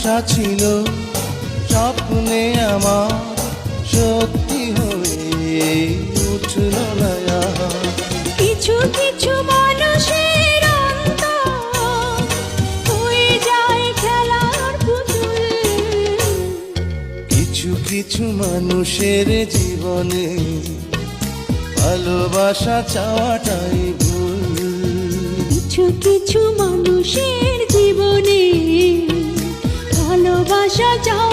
আশা ছিল স্বপ্নে আমার সত্যি হয়ে উঠল না আর। কিছু কিছু মানুষের অন্তর হয়ে যায় খেলার পুতুল। কিছু কিছু মানুষের জীবনে ভালোবাসা চাওয়াটাই ভুল। কিছু কিছু মানুষের জীবনে ভালোবাসা চাওয়া